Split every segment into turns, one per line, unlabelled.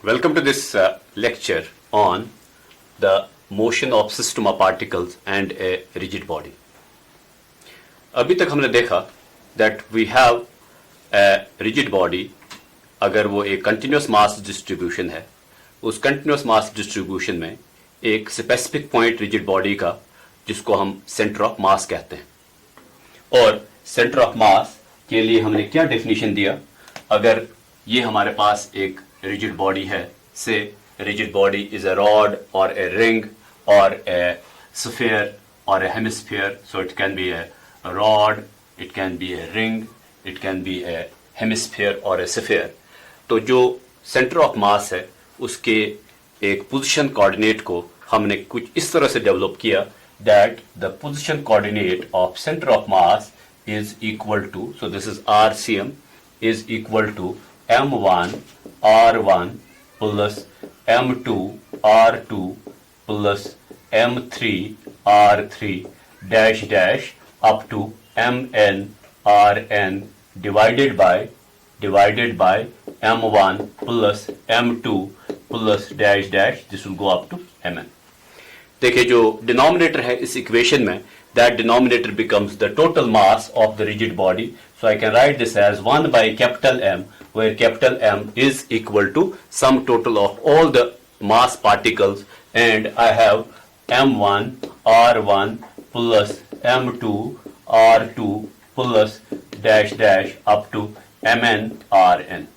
Welcome to this lecture on the motion of system of particles and a rigid body. अभी तक हमने देखा that we have a rigid body. अगर वो एक continuous mass distribution है, उस continuous mass distribution में एक specific point rigid body का जिसको हम center of mass कहते हैं, और center of mass के लिए हमने क्या definition दिया? अगर ये हमारे पास एक rigid body है, say rigid body is a rod or a ring or a sphere or a hemisphere, so it can be a rod, it can be a ring, it can be a hemisphere or a sphere. तो जो center of mass है उसके एक position coordinate को हमने कुछ इस तरह से डेवलप किया that the position coordinate of center of mass is equal to, so this is RCM, is equal to M1 R1 plus M2 R2 plus M3 R3 dash dash up to Mn Rn divided by M1 plus M2 plus dash dash, this will go up to Mn. देखिए जो denominator है इस equation में, that denominator becomes the total mass of the rigid body. So I can write this as 1 by capital M, where capital M is equal to sum total of all the mass particles, and I have M1 R1 plus M2 R2 plus dash dash up to Mn Rn.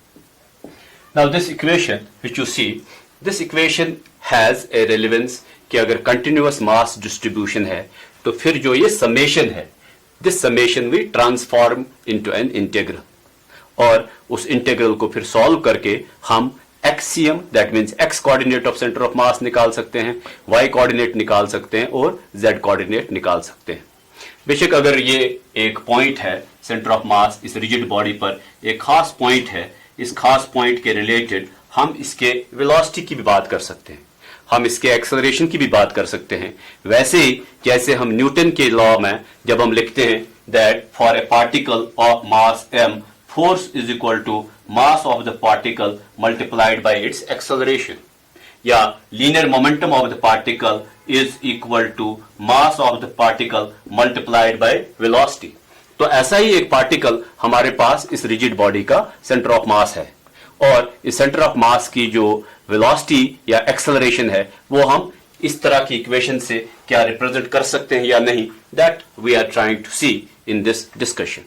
Now this equation which you see, this equation has a relevance कि अगर continuous mass distribution है तो फिर जो ये summation है, this summation we transform into an integral, और उस integral को फिर solve करके हम axiom, that means x coordinate of center of mass निकाल सकते हैं, y coordinate निकाल सकते हैं और z coordinate निकाल सकते हैं. बेशक अगर ये एक पॉइंट है सेंटर ऑफ मास इस रिजिड बॉडी पर, एक खास पॉइंट है, इस खास पॉइंट के रिलेटेड हम इसके वेलोसिटी की भी बात कर सकते हैं, हम इसके एक्सेलरेशन की भी बात कर सकते हैं. वैसे ही जैसे हम न्यूटन के लॉ में जब हम लिखते हैं that for a particle of mass m, force is equal to mass of the particle multiplied by its acceleration, या linear momentum of the particle is equal to mass of the particle multiplied by velocity. तो ऐसा ही एक particle हमारे पास इस rigid body का centre of mass है, और इस सेंटर ऑफ मास की जो वेलोसिटी या एक्सेलरेशन है वो हम इस तरह की इक्वेशन से क्या रिप्रेजेंट कर सकते हैं या नहीं, that we are trying to see in this discussion.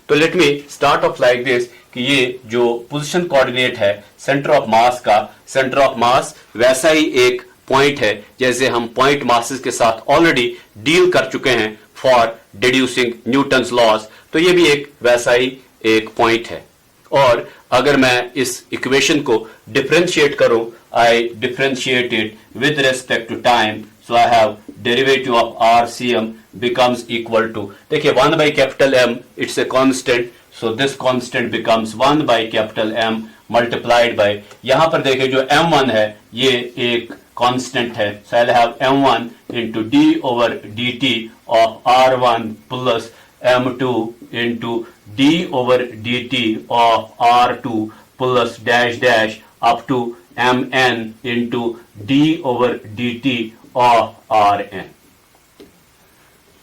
तो let me start off like this कि ये जो पोजीशन कोऑर्डिनेट है सेंटर ऑफ मास का, सेंटर ऑफ मास वैसा ही एक पॉइंट है जैसे हम पॉइंट मासेस के साथ ऑलरेडी डील कर चुके हैं फॉर डिड्यूसिंग न्यूटन्स लॉज. तो ये भी एक वैसा ही एक पॉइंट है, और अगर मैं इस इक्वेशन को डिफरेंशिएट करूं, I differentiate it with respect to time, so I have derivative of RCM becomes equal to, देखिए 1 by capital M, it's a constant, so this constant becomes 1 by capital M multiplied by, यहां पर देखिए जो M1 है ये एक constant है, so I'll have M1 into d over dt of R1 plus M2 into d over dt of R2 plus dash dash up to Mn into d over dt of Rn.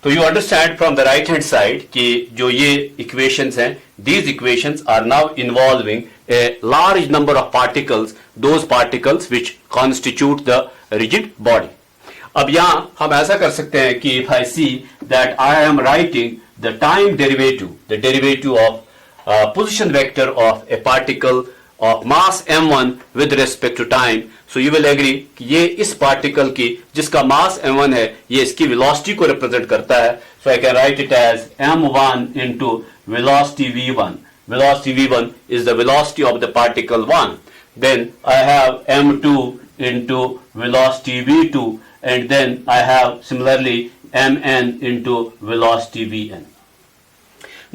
तो you understand from the right hand side कि जो ये equations हैं, these equations are now involving a large number of particles, those particles which constitute the rigid body. अब यहां हम ऐसा कर सकते हैं कि if I see that I am writing the time derivative, the derivative of position vector of a particle of mass m1 with respect to time, so you will agree कि ये इस पार्टिकल की जिसका मास m1 है ये इसकी velocity को represent करता है. so I can write it as m1 into velocity v1. velocity v1 is the velocity of the particle 1. then I have m2 into velocity v2, and then I have similarly mn into velocity vn.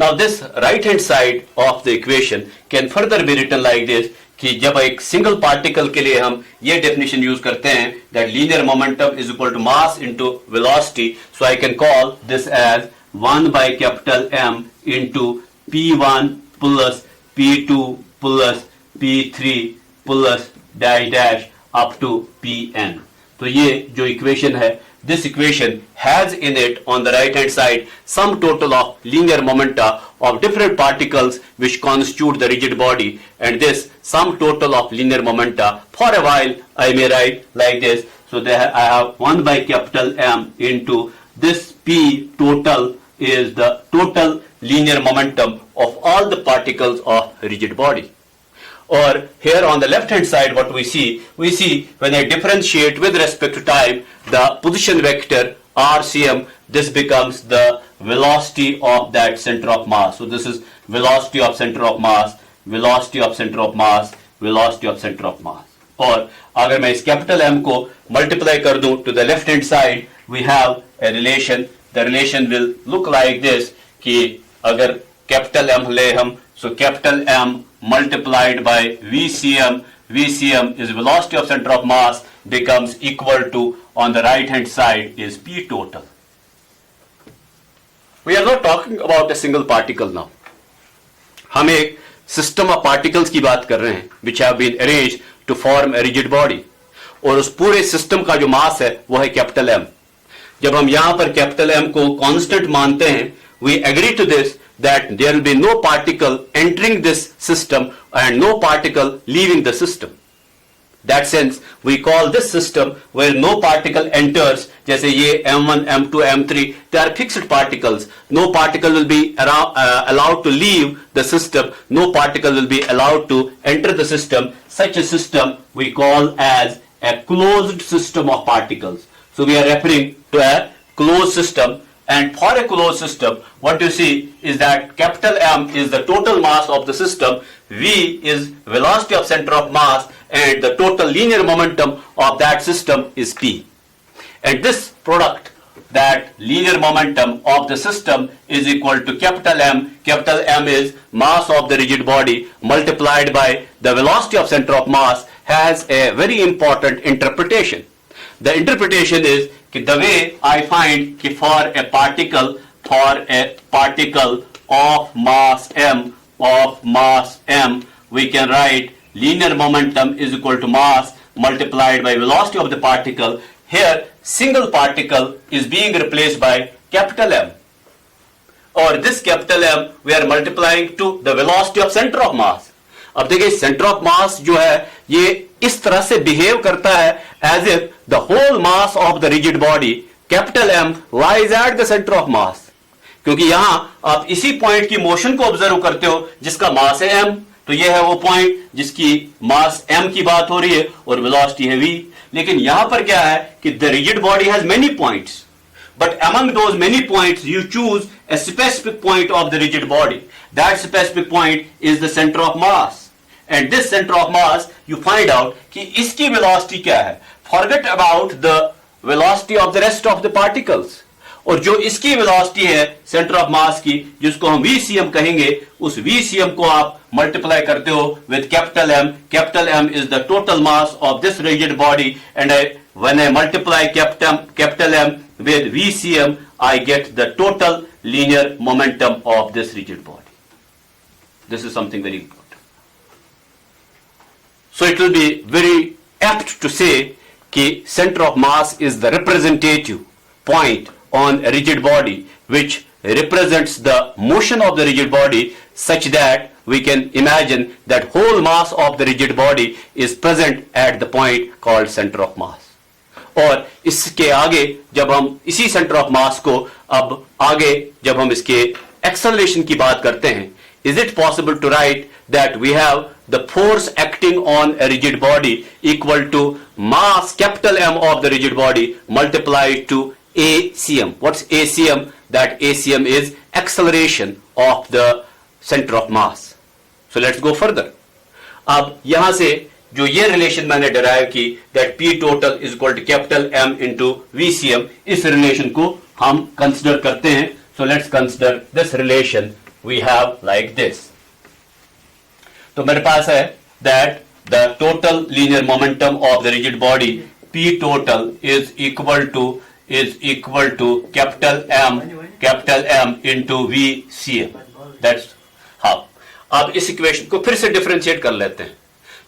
Now this right hand side of the equation can further be written like this कि जब एक single particle के लिए हम ये definition use करते हैं that linear momentum is equal to mass into velocity, so I can call this as 1 by capital M into P1 plus P2 plus P3 plus dash dash up to Pn. तो ये जो equation है, this equation has in it on the right hand side some total of linear momenta of different particles which constitute the rigid body, and this sum total of linear momenta, for a while I may write like this. So there I have 1 by capital M into this P total is the total linear momentum of all the particles of rigid body. Or here on the left hand side what we see when I differentiate with respect to time the position vector RCM, this becomes the velocity of that center of mass. So this is velocity of center of mass, velocity of center of mass, velocity of center of mass. और अगर मैं इस capital M को multiply कर दूं to the left hand side, we have a relation. The relation will look like this कि अगर capital M ले हम, so capital M multiplied by VCM, VCM is velocity of center of mass, becomes equal to, on the right hand side is P total. We are not talking about a single particle now. हम एक system of particles की बात कर रहे हैं which have been arranged to form a rigid body, और उस पूरे सिस्टम का जो मास है वो है कैपिटल M. जब हम यहां पर कैपिटल M को कांस्टेंट मानते हैं, we agree to this that there will be no particle entering this system and no particle leaving the system. That sense we call this system where no particle enters. जैसे ये M1, M2, M3, they are fixed particles. No particle will be allowed to leave the system. No particle will be allowed to enter the system. Such a system we call as a closed system of particles. So we are referring to a closed system. And for a closed system, what you see is that capital M is the total mass of the system, V is velocity of center of mass, and the total linear momentum of that system is P. And this product, that linear momentum of the system, is equal to capital M. Capital M is mass of the rigid body multiplied by the velocity of center of mass, has a very important interpretation. The interpretation is the way I find for a particle of mass m, we can write linear momentum is equal to mass multiplied by velocity of the particle. Here single particle is being replaced by capital M, और this capital M we are multiplying to the velocity of center of mass. अब देखिए centre of मास जो है ये इस तरह से behave करता है as if the whole mass of the rigid body capital M lies at the centre of mass, क्योंकि यहां आप इसी पॉइंट की मोशन को ऑब्जर्व करते हो जिसका मास है एम, तो ये है वो पॉइंट जिसकी मास एम की बात हो रही है और वेलोसिटी है वी. लेकिन यहां पर क्या है कि the rigid body has many points, but among those many points you choose a specific point of the rigid body. That specific point is the center of mass, and this center of mass you find out कि इसकी velocity क्या है. Forget about the velocity of the rest of the particles, और जो इसकी velocity है center of mass की, जिसको हम VCM कहेंगे, उस VCM को आप multiply करते हो with capital M. Capital M is the total mass of this rigid body, and when I multiply capital M with VCM, I get the total linear momentum of this rigid body. This is something very important. So it will be very apt to say that center of mass is the representative point on a rigid body which represents the motion of the rigid body, such that we can imagine that whole mass of the rigid body is present at the point called center of mass. और इसके आगे जब हम इसी centre of मास को अब आगे जब हम इसके एक्सेलरेशन की बात करते हैं, is it possible to write that we have the force acting on a rigid body equal to mass capital M of the rigid body multiplied to ACM. What's ACM? That ACM is acceleration of the center of mass. So let's go further. अब यहां से जो ये relation मैंने derive की that P total is equal to capital M into VCM, इस relation को हम कंसिडर करते हैं. So let's consider this relation. We have like this. तो मेरे पास है that the total linear momentum of the rigid body P total is equal to capital M into VCM. That's how. अब इस equation को फिर से डिफरेंशिएट कर लेते हैं.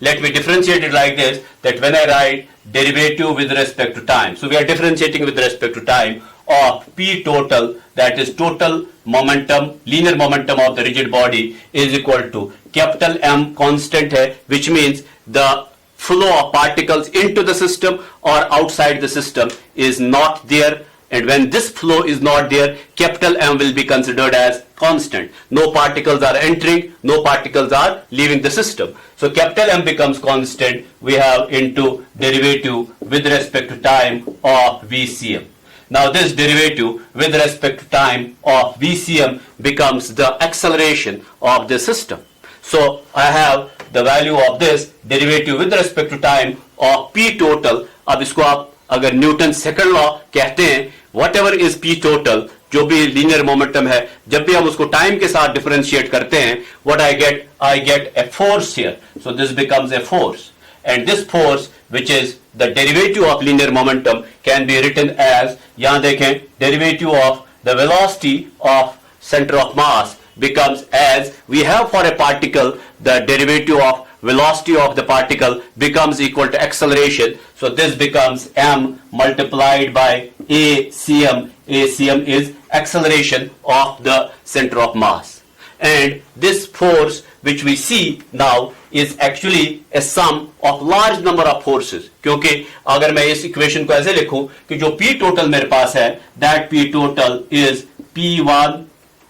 let me differentiate it like this, that when I write derivative with respect to time, so we are differentiating with respect to time of P total, that is total momentum, linear momentum of the rigid body, is equal to capital M constant hai, which means the flow of particles into the system or outside the system is not there, and when this flow is not there, capital M will be considered as constant. No particles are entering, no particles are leaving the system. So capital M becomes constant. We have into derivative with respect to time of VCM. Now this derivative with respect to time of VCM becomes the acceleration of the system. So I have the value of this derivative with respect to time of P total. अब इसको आप अगर Newton second law कहते हैं, whatever is P total, जो भी linear momentum है, जब भी हम उसको टाइम के साथ डिफरेंशिएट करते हैं, what I get a force here. So this becomes a force, and this force, which is the derivative of linear momentum, can be written as, यहाँ देखें, derivative of the velocity of center of mass becomes as, we have for a particle the derivative of velocity of the particle becomes equal to acceleration. So this becomes m multiplied by ACM. ACM is acceleration of the center of mass. And this force which we see now is actually a sum of large number of forces. क्योंकि अगर मैं इस equation को ऐसे लिखूं कि जो P total मेरे पास है, that P total is P1,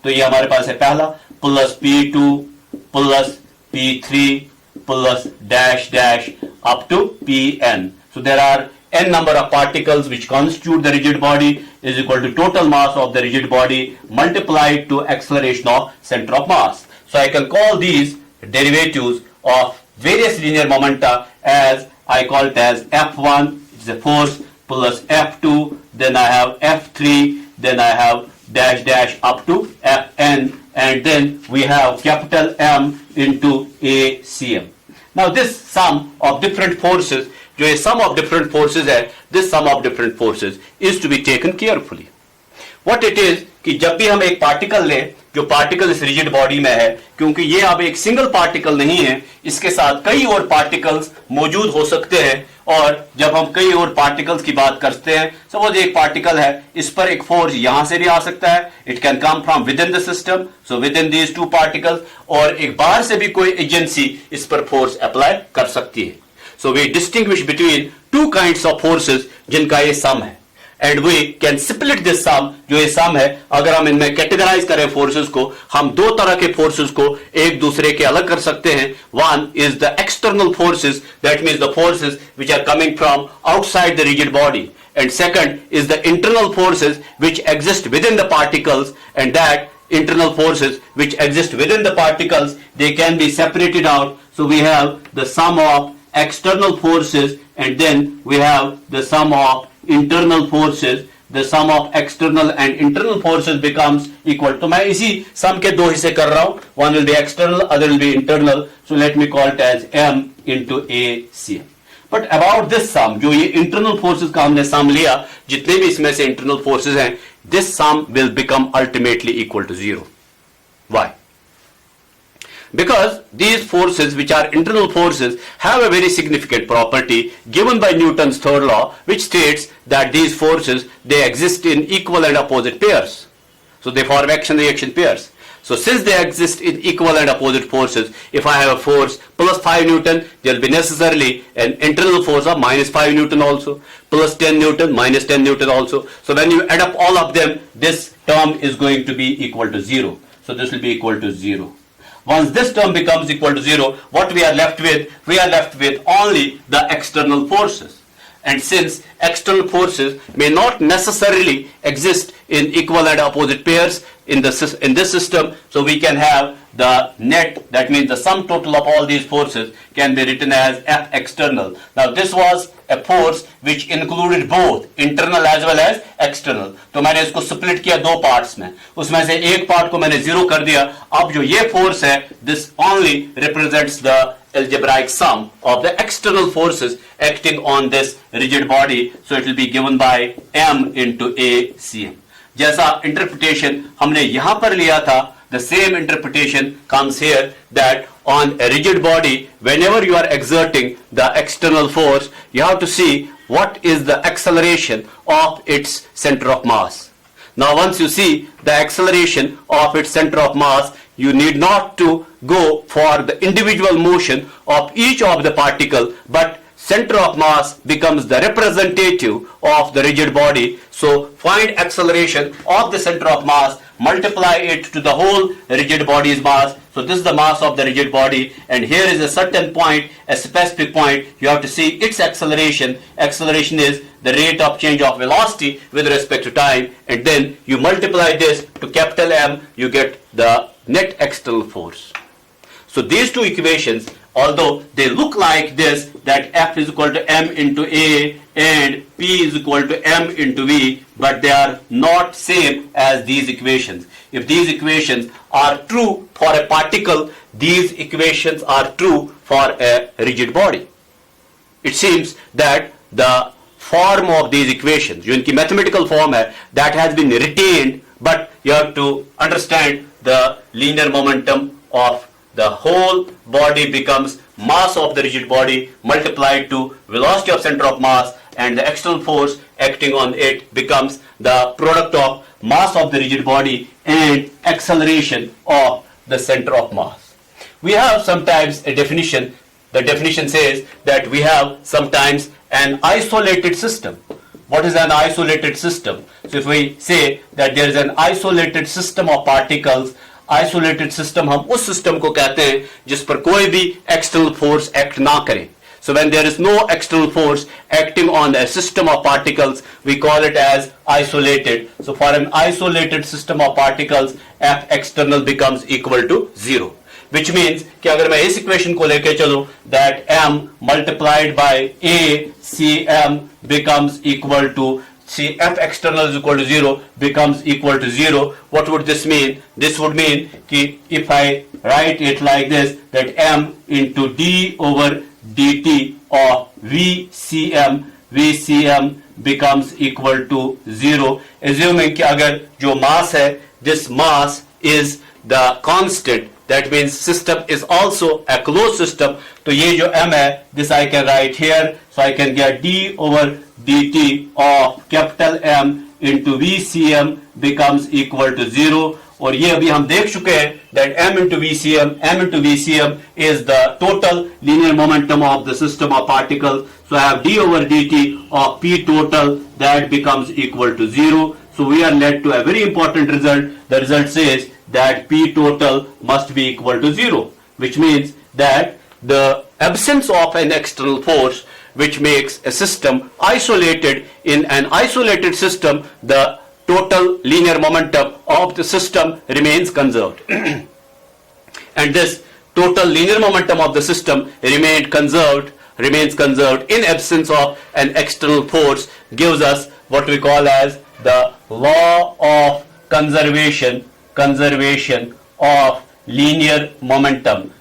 तो ये हमारे पास है पहला, plus P2 plus P3 plus dash dash up to Pn. So there are n number of particles which constitute the rigid body is equal to total mass of the rigid body multiplied to acceleration of center of mass. So I can call these derivatives of various linear momenta as, I call it as F1, it's a force, plus F2, then I have F3, then I have dash dash up to Fn, and then we have capital M into ACM. Now this sum of different forces, जो ये sum of different forces है, this sum of different forces is to be taken carefully. What it is कि जब भी हम एक particle लें, जो पार्टिकल इस रिजिड बॉडी में है, क्योंकि ये अब एक सिंगल पार्टिकल नहीं है, इसके साथ कई और पार्टिकल्स मौजूद हो सकते हैं, और जब हम कई और पार्टिकल्स की बात करते हैं, सपोज एक पार्टिकल है, इस पर एक फोर्स यहां से भी आ सकता है, it can come from with in the system, so with in these two particles, और एक बाहर से भी कोई एजेंसी इस पर फोर्स अप्लाई कर सकती है. So we distinguish between two kinds of forces जिनका ये सम है, and we can split this sum, जो ये सम है, अगर हम इनमें कैटेगराइज करें फोर्सेस को, हम दो तरह के फोर्सेस को एक दूसरे के अलग कर सकते हैं. One is the external forces, that means the forces which are coming from outside the rigid body, and second is the internal forces which exist within the particles, and that internal forces which exist within the particles, they can be separated out. So we have the sum of external forces, and then we have the sum of internal forces. The sum of external and internal forces becomes equal to, मैं इसी sum के दो हिस्से कर रहा हूं, one will be external, other will be internal, so let me call it as M into ACM. But about this sum, जो ये internal forces का हमने sum लिया, जितने भी इसमें से internal forces हैं, this sum will become ultimately equal to 0. Why? Because these forces, which are internal forces, have a very significant property given by Newton's third law, which states that these forces, they exist in equal and opposite pairs. So they form action-reaction pairs. So since they exist in equal and opposite forces, if I have a force plus 5 Newton, there will be necessarily an internal force of minus 5 Newton also, plus 10 Newton, minus 10 Newton also. So when you add up all of them, this term is going to be equal to 0. So this will be equal to 0. Once this term becomes equal to 0, what we are left with? We are left with only the external forces. And since external forces may not necessarily exist in equal and opposite pairs in this system, so we can have the net, that means the sum total of all these forces can be written as F external. Now this was a force which included both internal as well as external. तो मैंने इसको split किया दो parts में, उसमें से एक part को मैंने 0 कर दिया. अब जो ये force है, this only represents the algebraic sum of the external forces acting on this rigid body, so it will be given by M into ACM. जैसा interpretation हमने यहां पर लिया था, the same interpretation comes here, that on a rigid body, whenever you are exerting the external force, you have to see what is the acceleration of its center of mass. Now once you see the acceleration of its center of mass, you need not to go for the individual motion of each of the particle, but center of mass becomes the representative of the rigid body. So find acceleration of the center of mass, multiply it to the whole rigid body's mass. So this is the mass of the rigid body, and here is a certain point, a specific point. You have to see its acceleration. Acceleration is the rate of change of velocity with respect to time, and then you multiply this to capital M, you get the net external force. So these two equations, although they look like this, that F is equal to M into A and P is equal to M into V, but they are not same as these equations. If these equations are true for a particle, these equations are true for a rigid body. It seems that the form of these equations, जो इनकी mathematical form है, that has been retained, but you have to understand the linear momentum of the whole body becomes mass of the rigid body multiplied to velocity of center of mass, and the external force acting on it becomes the product of mass of the rigid body and acceleration of the center of mass. We have sometimes a definition. The definition says that we have sometimes an isolated system. What is an isolated system? So if we say that there is an isolated system of particles, isolated system हम उस system को कहते हैं जिस पर कोई भी external force act ना करे. So when there is no external force acting on a system of particles, we call it as isolated. So for an isolated system of particles, F external becomes equal to 0. Which means कि अगर मैं इस equation को लेके चलूं, that M multiplied by A CM becomes equal to see F external is equal to 0 becomes equal to 0. What would this mean? This would mean कि if I write it like this, that M into d over dt of VCM becomes equal to 0. Assuming कि अगर जो mass है, this mass is the constant, that means system is also a closed system. तो ये जो M है, this I can write here, so I can get d over dt of capital M into VCM becomes equal to 0. और ये अभी हम देख चुके हैं that M into VCM is the total linear momentum of the system of particles. So I have d over dt of P total, that becomes equal to 0. So we are led to a very important result. The result says that P total must be equal to 0, which means that the absence of an external force which makes a system isolated, in an isolated system, the total linear momentum of the system remains conserved. And this total linear momentum of the system remains conserved in absence of an external force, gives us what we call as the law of conservation of linear momentum.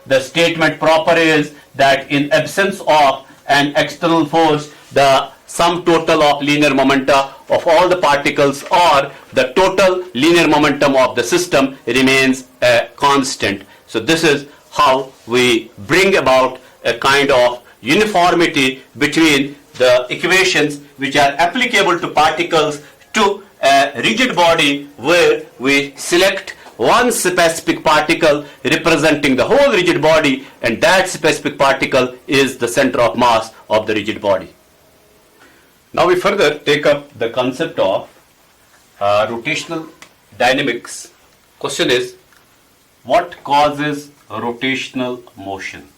The statement proper is that in absence of an external force, the sum total of linear momenta of all the particles, or the total linear momentum of the system, remains a constant. So this is how we bring about a kind of uniformity between the equations which are applicable to particles to a rigid body, where we select one specific particle representing the whole rigid body, and that specific particle is the center of mass of the rigid body. Now we further take up the concept of rotational dynamics. Question is, what causes rotational motion?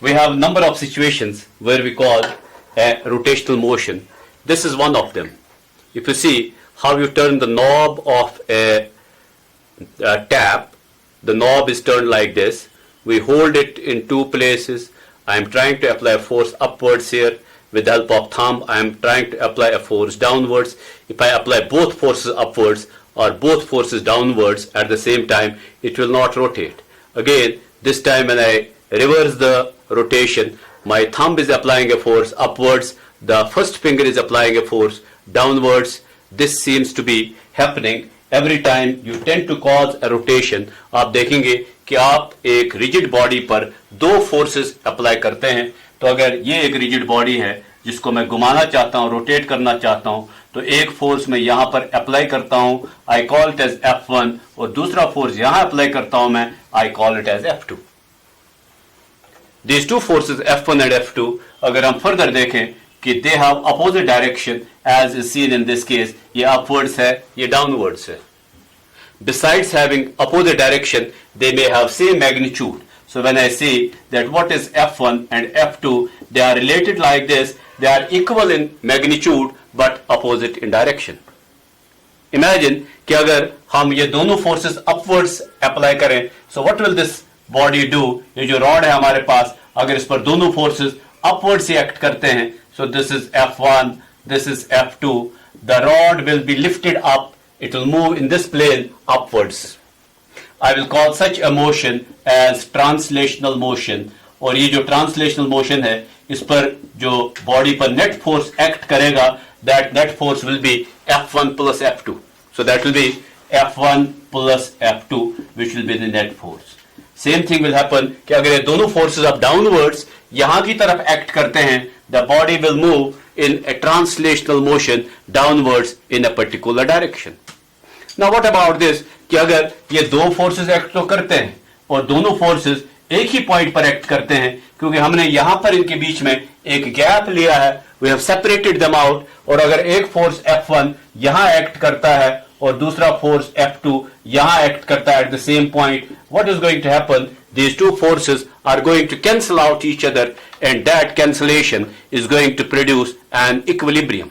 We have a number of situations where we call a rotational motion. This is one of them. If you see how you turn the knob of a tap, the knob is turned like this. We hold it in two places. I am trying to apply a force upwards here. With the help of thumb, I am trying to apply a force downwards. If I apply both forces upwards, or both forces downwards at the same time, it will not rotate. Again, this time when I reverse the rotation, my thumb is applying a force upwards, the first finger is applying a force downwards. This seems to be happening every time you tend to cause a rotation. आप देखेंगे कि आप एक rigid body पर दो forces apply करते हैं. तो अगर ये एक रिजिड बॉडी है जिसको मैं घुमाना चाहता हूं, रोटेट करना चाहता हूं, तो एक फोर्स मैं यहां पर अप्लाई करता हूं, आई कॉल इट एज F1, और दूसरा फोर्स यहां अप्लाई करता हूं मैं, I call it as F2. These two forces F1 and F2, अगर हम फर्दर देखें कि they have opposite direction as is seen in this case, ये upwards है, ये downwards है. Besides having opposite direction, they may have same magnitude. So when I say that what is F1 and F2, they are related like this, they are equal in magnitude but opposite in direction. Imagine कि अगर हम ये दोनों forces upwards apply करें, so what will this body do? ये जो rod है हमारे पास, अगर इस पर दोनों forces upwards से act करते हैं, so this is F1, this is F2, the rod will be lifted up, it will move in this plane upwards. I will call such a motion as translational motion. और ये जो translational motion है, इस पर जो body पर net force act करेगा, that net force will be F1 plus F2. So that will be F1 plus F2, which will be the net force. Same thing will happen कि अगर ये दोनों forces अब downwards यहाँ की तरफ act करते हैं, the body will move in a translational motion downwards in a particular direction. Now what about this कि अगर ये दो फोर्सेस एक्ट तो करते हैं और दोनों फोर्सेस एक ही पॉइंट पर एक्ट करते हैं, क्योंकि हमने यहां पर इनके बीच में एक गैप लिया है, we have separated them out, और अगर एक फोर्स F1 यहां एक्ट करता है और दूसरा फोर्स F2 यहां एक्ट करता है at the same point, what is going to happen? These two forces are going to cancel out each other, and that cancellation is going to produce an equilibrium.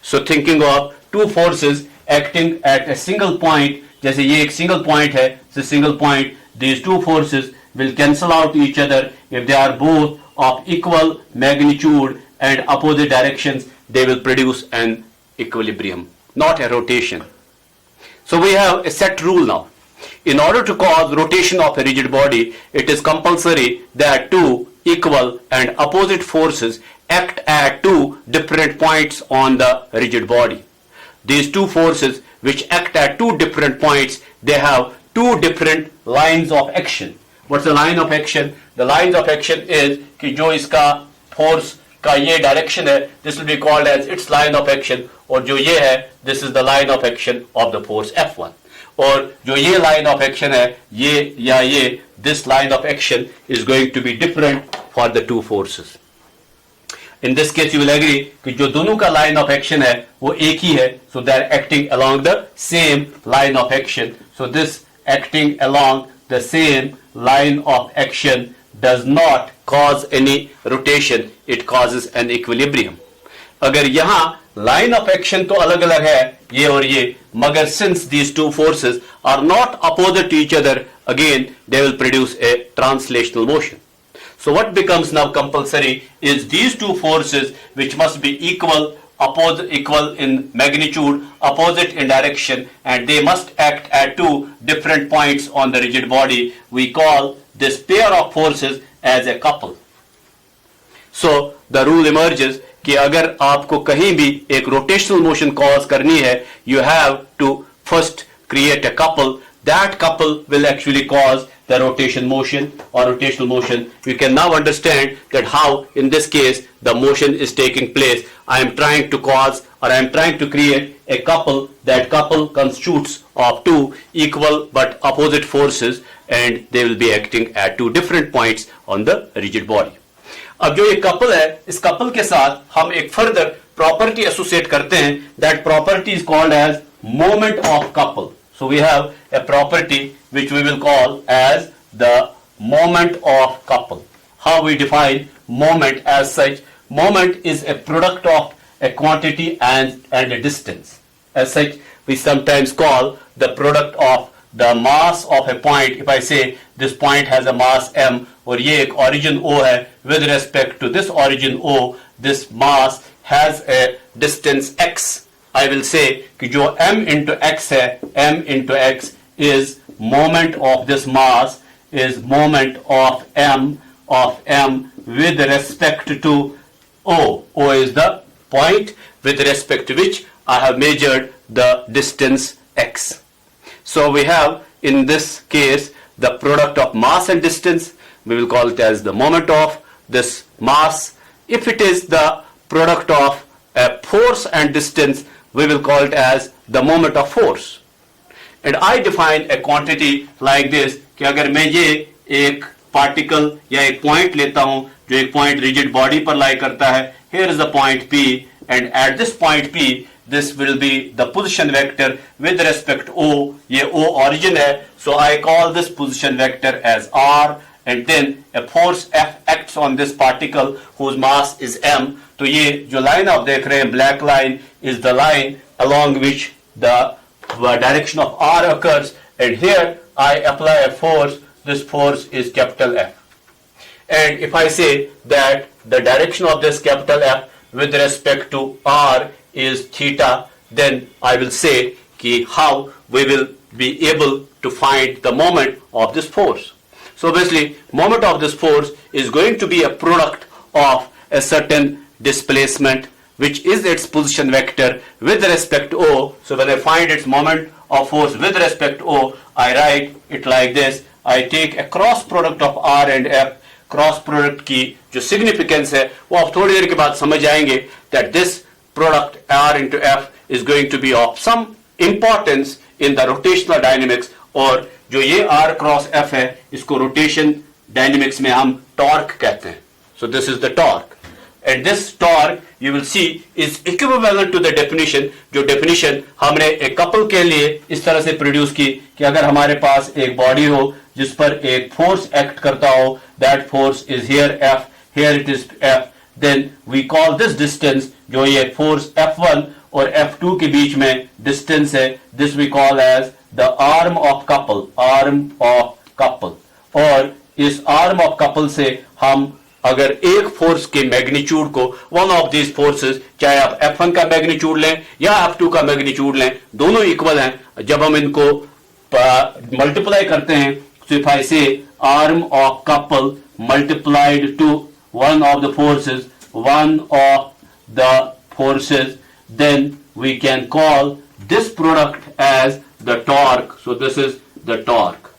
So thinking of two forces acting at a single point, जैसे ये एक single point है, it's a single point, these two forces will cancel out each other if they are both of equal magnitude and opposite directions. They will produce an equilibrium, not a rotation. So we have a set rule now. In order to cause rotation of a rigid body, it is compulsory that two equal and opposite forces act at two different points on the rigid body. These two forces which act at two different points, they have two different lines of action. What's the line of action? The lines of action is कि जो इसका force का ये direction है, this will be called as its line of action, और जो ये है, this is the line of action of the force F1. और जो ये line of action है, ये या ये, this line of action is going to be different for the two forces. In this case you will agree कि जो दोनों का line of action है वो एक ही है, so they are acting along the same line of action. So this acting along the same line of action does not cause any rotation, it causes an equilibrium. अगर यहाँ line of action तो अलग अलग है, ये और ये, मगर since these two forces are not opposite to each other, again they will produce a translational motion. So what becomes now compulsory is these two forces which must be equal in magnitude, opposite in direction, and they must act at two different points on the rigid body. We call this pair of forces as a couple. So the rule emerges कि अगर आपको कहीं भी एक rotational motion cause करनी है, you have to first create a couple. That couple will actually cause the rotation motion or rotational motion. You can now understand that how in this case the motion is taking place. I am trying to cause, or I am trying to create a couple. That couple constitutes of two equal but opposite forces, and they will be acting at two different points on the rigid body. अब जो ये couple है, इस couple के साथ हम एक further property associate करते हैं. That property is called as moment of couple. So we have a property which we will call as the moment of couple. How we define moment as such? Moment is a product of a quantity and a distance. As such, we sometimes call the product of the mass of a point. If I say this point has a mass m और ये एक origin O है, with respect to this origin O, this mass has a distance x. I will say कि जो m into x है, m into x is moment of this mass is moment of m with respect to O. O is the point with respect to which I have measured the distance x. So we have in this case the product of mass and distance. We will call it as the moment of this mass. If it is the product of a force and distance, we will call it as the moment of force. And I define a quantity like this कि अगर मैं ये एक particle या एक point लेता हूं जो एक पॉइंट रिजिड बॉडी पर लाई करता है, here is the point P, and at this point P this will be the position vector with respect O. ये O origin है, so I call this position vector as R, and then a force F acts on this particle whose mass is m. तो ये जो line आप देख रहे हैं, black line is the line along which the direction of R occurs, and here I apply a force. This force is capital F. And if I say that the direction of this capital F with respect to R is theta, then I will say कि how we will be able to find the moment of this force. So obviously, moment of this force is going to be a product of a certain displacement, which is its position vector with respect to O. So when I find its moment of force with respect to O, I write it like this. I take a cross product of R and F. Cross product की जो significance है वो आप थोड़ी देर के बाद समझ जाएंगे that this product R into F is going to be of some importance in the rotational dynamics, और जो ये R cross F है इसको रोटेशन डायनेमिक्स में हम टॉर्क कहते हैं. So this is the torque, and this torque you will see is equivalent to the definition. जो definition हमने एक कपल के लिए इस तरह से प्रोड्यूस की कि अगर हमारे पास एक बॉडी हो जिस पर एक फोर्स एक्ट करता हो, that force is here F, here it is F, then we call this distance जो ये फोर्स F1 और F2 के बीच में डिस्टेंस है, this we call as the arm of couple. और इस arm of couple से हम अगर एक फोर्स के मैग्नीट्यूड को, वन ऑफ दिस फोर्सेस, चाहे आप F1 का मैग्नीट्यूड लें या F2 का मैग्नीट्यूड लें, दोनों इक्वल हैं. जब हम इनको मल्टीप्लाई करते हैं, so if I say arm of couple multiplied to one of the forces, then we can call this product as the torque. So this is the torque.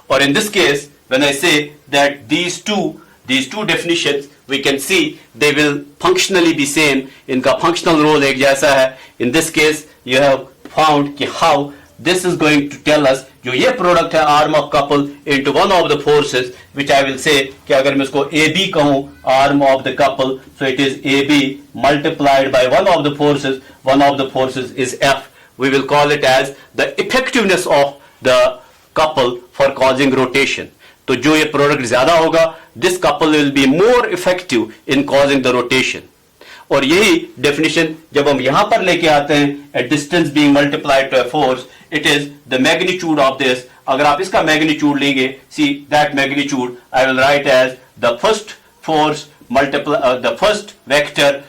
Or in this case, when I say that these two definitions, we can see they will functionally be same. इनका functional role एक जैसा है. In this case, you have found कि how this is going to tell us जो ये product है arm of couple into one of the forces, which I will say कि अगर मैं इसको ए बी कहूं arm of the couple, so it is A B multiplied by one of the forces is F. We will call it as the effectiveness of the couple for causing rotation. तो जो ये product ज्यादा होगा, this couple will be more effective in causing the rotation. और यही definition जब हम यहां पर लेके आते हैं, a distance being multiplied to a force, it is the magnitude of this. अगर आप इसका मैग्नीट्यूड लेंगे, see that magnitude I will write as the first force multiply the first vector,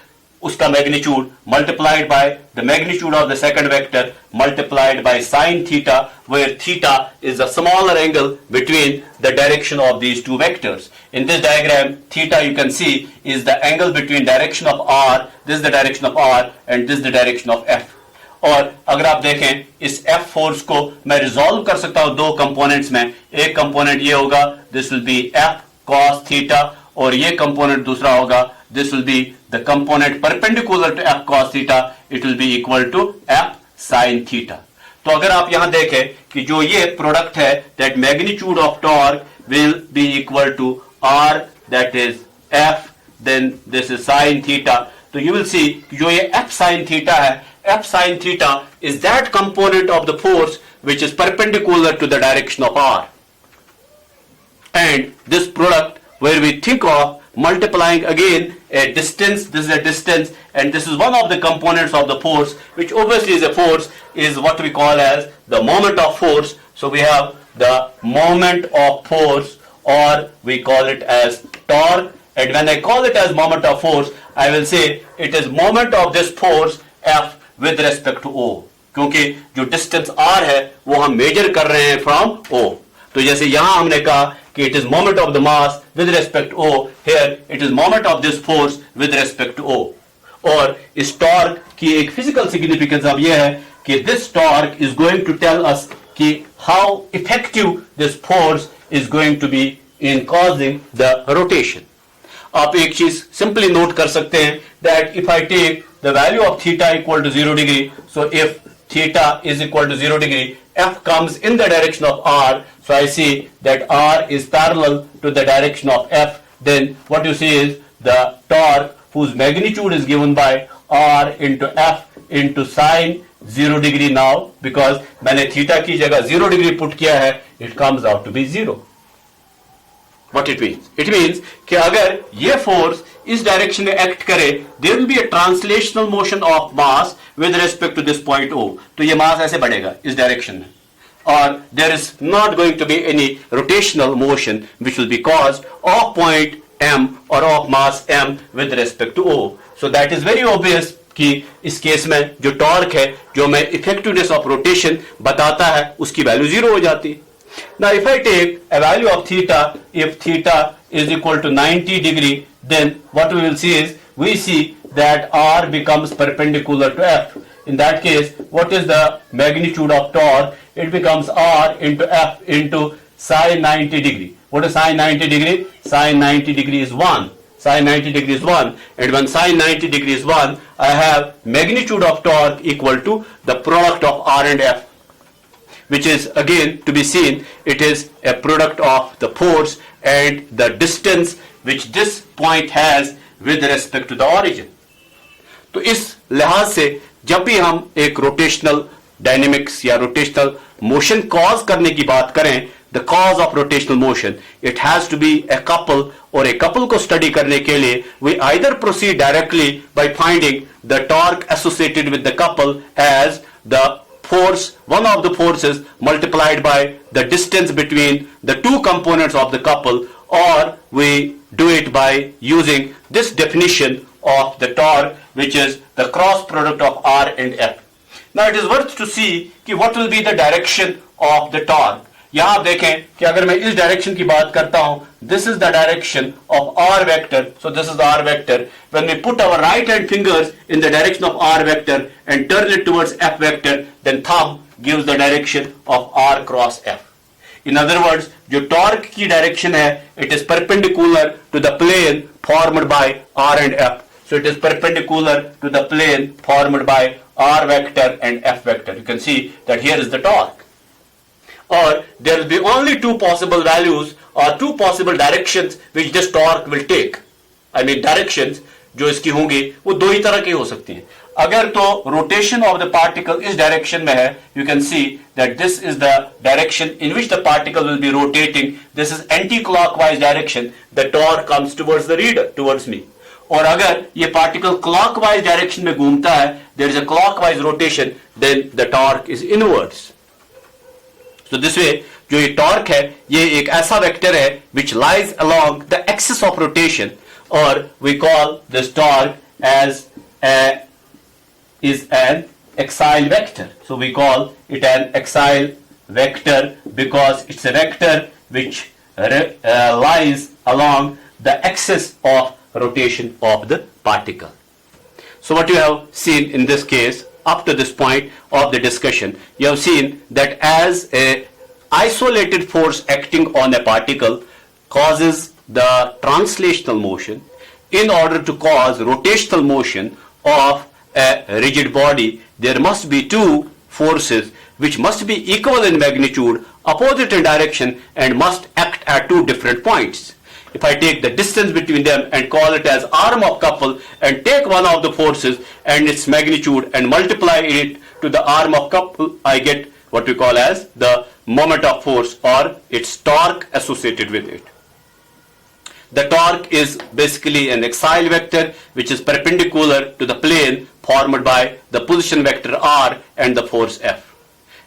उसका magnitude multiplied by the magnitude of the second vector multiplied by sine theta, where theta is the smaller angle between the direction of these two vectors. In this diagram, theta you can see is the angle between direction of R, this is the direction of R, and this is the direction of F. और अगर आप देखें इस F force को मैं resolve कर सकता हूं दो कंपोनेंट्स में. एक कंपोनेंट ये होगा, this will be F cos theta, और ये कंपोनेंट दूसरा होगा, this will be the component perpendicular to F cos theta, it will be equal to F sin theta. तो अगर आप यहां देखें कि जो ये प्रोडक्ट है, that magnitude of torque will be equal to R, that is F, then this is sin theta. So you will see जो ये F sin theta है, F sin theta is that component of the force which is perpendicular to the direction of R. And this product where we think of multiplying again a distance, this is a distance, and this is one of the components of the force, which obviously is a force, is what we call as the moment of force. So we have the moment of force, or we call it as torque. And when I call it as moment of force, I will say it is moment of this force F with respect to O, क्योंकि जो distance R है वो हम major कर रहे हैं from O. तो जैसे यहां हमने कहा कि it is moment of the mass with respect O, here it is moment of this force with respect to O. और इस टॉर्क की एक फिजिकल सिग्निफिकेंस अब यह है कि this torque is going to tell us कि how effective this force is going to be in causing the rotation. आप एक चीज सिंपली नोट कर सकते हैं that if I take the value of theta equal to 0 degree, so if theta is equal to 0 degree, F comes in the direction of R, so I see that R is parallel to the direction of F. Then what you see is the torque whose magnitude is given by R into F into sine 0 degree now, because मैंने theta की जगह 0 degree put किया है, it comes out to be 0. What it means? It means कि अगर ये force इस direction में एक्ट करे, there will be a translational motion of mass with respect to this point O. तो ये मास ऐसे बढ़ेगा इस डायरेक्शन में, और there is not going to be any rotational motion which will be caused of point M or of mass M with respect to O. So that is very obvious कि इस case में जो torque है जो मैं effectiveness of rotation बताता है उसकी वैल्यू 0 हो जाती है. Now if I take a value of theta, if theta is equal to 90 degree, then what we will see is, we see that R becomes perpendicular to F. In that case, what is the magnitude of torque? It becomes R into F into sine 90 degree. What is sine 90 degree? Sine 90 degree is 1. Sine 90 degree is 1. And when sine 90 degree is 1, I have magnitude of torque equal to the product of R and F, which is again to be seen, it is a product of the force and the distance which this point has with respect to the origin. तो इस लिहाज से जब भी हम एक rotational dynamics या rotational motion cause करने की बात करें, the cause of rotational motion, it has to be a couple, और ए कपल को स्टडी करने के लिए we either proceed directly by finding the torque associated with the couple as the force, one of the forces multiplied by the distance between the two components of the couple, or we do it by using this definition of the torque, which is the cross product of R and F. Now it is worth to see कि what will be the direction of the torque. यहां आप देखें कि अगर मैं इस direction की बात करता हूं, this is the direction of R vector, so this is the R vector. When we put our right hand fingers in the direction of R vector and turn it towards F vector, then thumb gives the direction of R cross F. In other words, जो torque की direction है, it is perpendicular to the plane formed by R and F. So it is perpendicular to the plane formed by R vector and F vector. You can see that here is the torque. Or there will be only two possible values or two possible directions which this torque will take. I mean directions जो इसकी होंगी वो दो ही तरह की हो सकती हैं. अगर तो rotation of the particle इस direction में है, you can see that this is the direction in which the particle will be rotating. This is anti-clockwise direction. The torque comes towards the reader, towards me. और अगर ये particle clockwise direction में घूमता है, there is a clockwise rotation, then the torque is inwards. So this way, जो ये torque है ये एक ऐसा वेक्टर है which lies along the axis of rotation, or we call this torque as is an axial vector. So we call it an axial vector because it's a vector which lies along the axis of rotation of the particle. So what you have seen in this case, up to this point of the discussion, you have seen that as a isolated force acting on a particle causes the translational motion, in order to cause rotational motion of a rigid body, there must be two forces which must be equal in magnitude, opposite in direction, and must act at two different points. If I take the distance between them and call it as arm of couple, and take one of the forces and its magnitude and multiply it to the arm of couple, I get what we call as the moment of force or its torque associated with it. The torque is basically an axial vector which is perpendicular to the plane formed by the position vector R and the force F.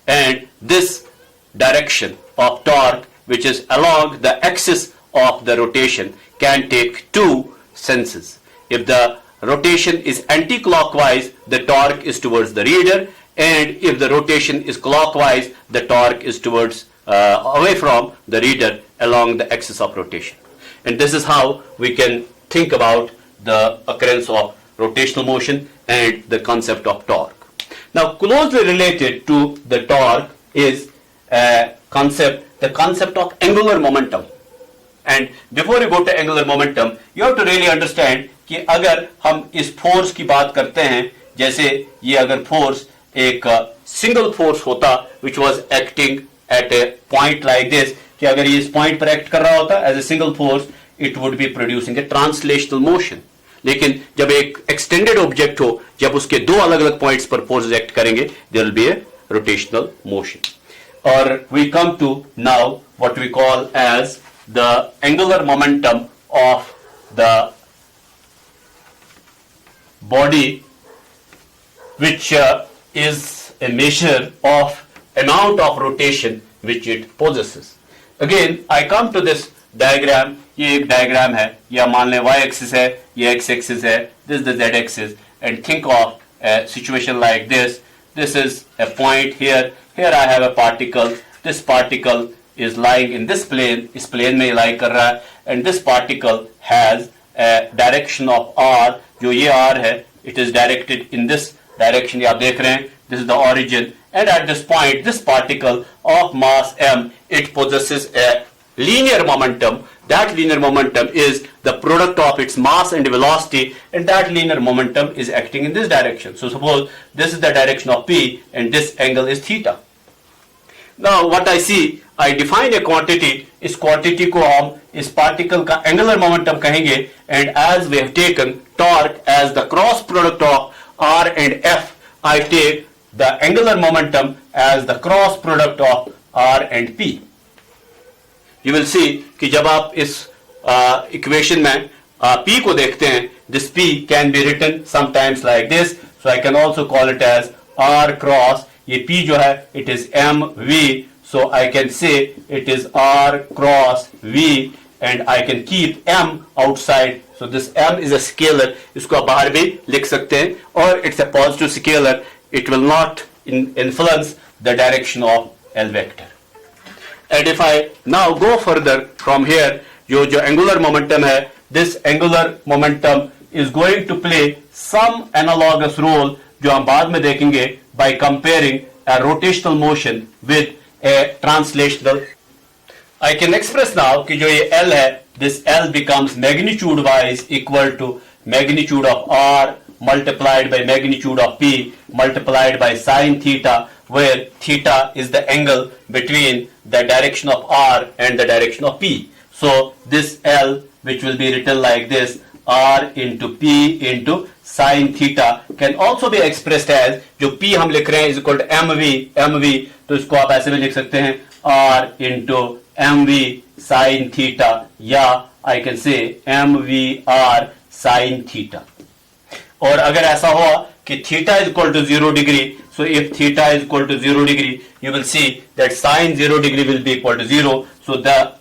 And this direction of torque, which is along the axis of the rotation, can take two senses. If the rotation is anti-clockwise, the torque is towards the reader, and if the rotation is clockwise, the torque is towards away from the reader along the axis of rotation. And this is how we can think about the occurrence of rotational motion and the concept of torque. Now, closely related to the torque is the concept of angular momentum. And before you go to angular momentum, you have to really understand कि अगर हम इस force की बात करते हैं, जैसे ये अगर फोर्स एक सिंगल फोर्स होता which was acting at a point like this, कि अगर ये इस पॉइंट पर एक्ट कर रहा होता as a single force, it would be producing a translational motion. लेकिन जब एक एक्सटेंडेड ऑब्जेक्ट हो, जब उसके दो अलग अलग पॉइंट्स पर फोर्स एक्ट करेंगे, there will be a rotational motion. Or we come to now what we call as the angular momentum of the body, which is a measure of amount of rotation which it possesses. Again, I come to this diagram. ये एक diagram है, या मान लें y axis है, ये x axis है, this is the z axis, and think of a situation like this. This is a point here. Here I have a particle. This particle is lying in this plane. इस plane में lie कर रहा है, and this particle has a direction of r. जो ये r है, it is directed in this direction. ये आप देख रहे हैं. This is the origin, and at this point, this particle of mass m, it possesses a linear momentum. That linear momentum is the product of its mass and velocity, and that linear momentum is acting in this direction. So suppose this is the direction of p, and this angle is theta. Now what I see, I define a quantity. इस quantity को हम इस particle का angular momentum कहेंगे, and as we have taken torque as the cross product of r and f, I take the angular momentum as the cross product of r and p. You will see कि जब आप इस equation में p को देखते हैं, this p can be written sometimes like this. So I can also call it as r cross. ये p जो है, it is mv. So I can say it is r cross v, and I can keep m outside. So this m is a scalar. इसको आप बाहर भी लिख सकते हैं, और it's a positive scalar. It will not influence the direction of L vector. And if I now go further from here, जो angular momentum है, this angular momentum is going to play some analogous role, जो हम बाद में देखेंगे, by comparing a rotational motion with a translational. I can express now कि जो ये L है, this L becomes magnitude wise equal to magnitude of R multiplied by magnitude of P multiplied by sine theta, where theta is the angle between the direction of R and the direction of P. So this L, which will be written like this, R into P into sine theta, can also be expressed as, जो P हम लिख रहे हैं is equal to mv, तो इसको आप ऐसे भी लिख सकते हैं R into mv sine theta, या I can say mvr sine theta. और अगर ऐसा हुआ कि theta is equal to 0 degree, so if theta is equal to 0 degree, you will see that sine 0 degree will be equal to 0. So the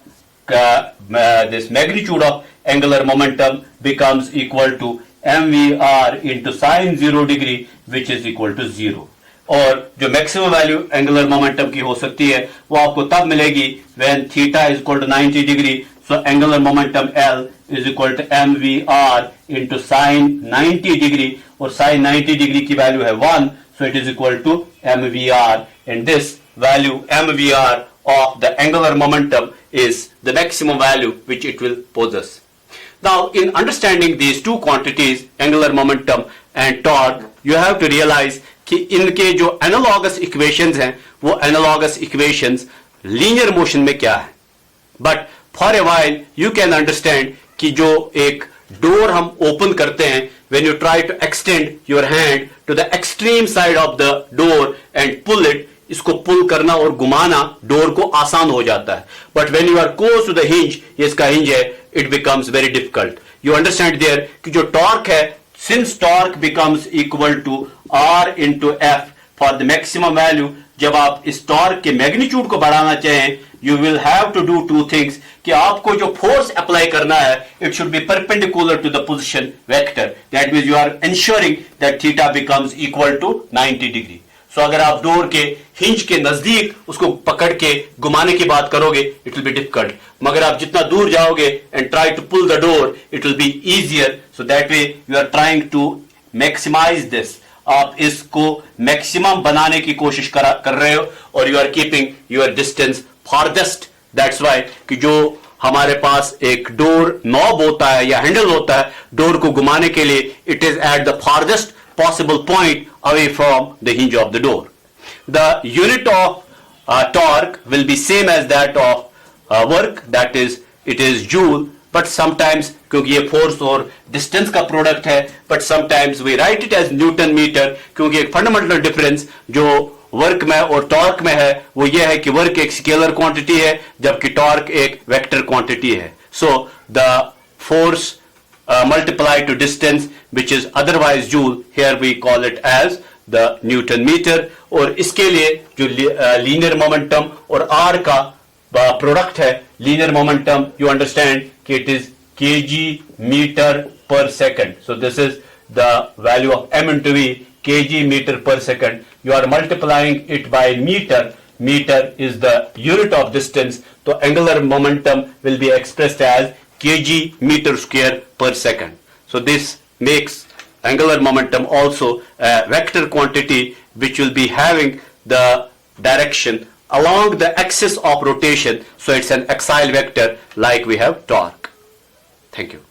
this magnitude of angular momentum becomes equal to mvr into sine 0 degree, which is equal to 0. और जो maximum value angular momentum की हो सकती है, वो आपको तब मिलेगी when theta is equal to 90 degree. So angular momentum L is equal to mvr into sine 90 degree, और sine 90 degree की वैल्यू है 1, so it is equal to mvr, and this value mvr of the angular momentum is the maximum value which it will possess. Now, in understanding these two quantities, angular momentum and torque, you have to realize कि इनके जो analogous equations हैं, वो analogous equations linear motion में क्या है. But for a while you can understand कि जो एक डोर हम ओपन करते हैं, when you try to extend your hand to the extreme side of the door and pull it, इसको पुल करना और घुमाना डोर को आसान हो जाता है. But when you are close to the hinge, ये इसका हिंज है, it becomes very difficult. You understand there कि जो टॉर्क है, since torque becomes equal to R into F for the maximum value, जब आप इस टॉर्क के मैग्नीट्यूड को बढ़ाना चाहें, you will have to do two things कि आपको जो force apply करना है it should be perpendicular to the position vector. That means you are ensuring that theta becomes equal to 90 degree. So अगर आप डोर के हिंज के नजदीक उसको पकड़ के घुमाने की बात करोगे it will be difficult. मगर आप जितना दूर जाओगे and try to pull the door it will be easier. So that way you are trying to maximize this. आप इसको मैक्सिमम बनाने की कोशिश कर रहे हो और you are keeping your distance farthest. That's why कि जो हमारे पास एक डोर नॉब होता है या हैंडल होता है डोर को घुमाने के लिए it is at the farthest possible point away from the hinge of the door. The unit of torque will be same as that of work, that is it is joule, but sometimes क्योंकि ये force और distance का product है but sometimes we write it as Newton meter क्योंकि एक fundamental difference जो work में और टॉर्क में है वो ये है कि वर्क एक स्केलर क्वांटिटी है जबकि टॉर्क एक वेक्टर क्वांटिटी है. So the force multiplied to distance which is otherwise joule, here we call it as the Newton meter. और इसके लिए जो लीनियर मोमेंटम और r का प्रोडक्ट है लीनियर मोमेंटम you understand कि it is kg meter per second. So this is the value of m into v kg meter per second. You are multiplying it by meter. Meter is the unit of distance. So angular momentum will be expressed as kg meter square per second. So this makes angular momentum also a vector quantity which will be having the direction along the axis of rotation. So it's an axial vector like we have torque. Thank you.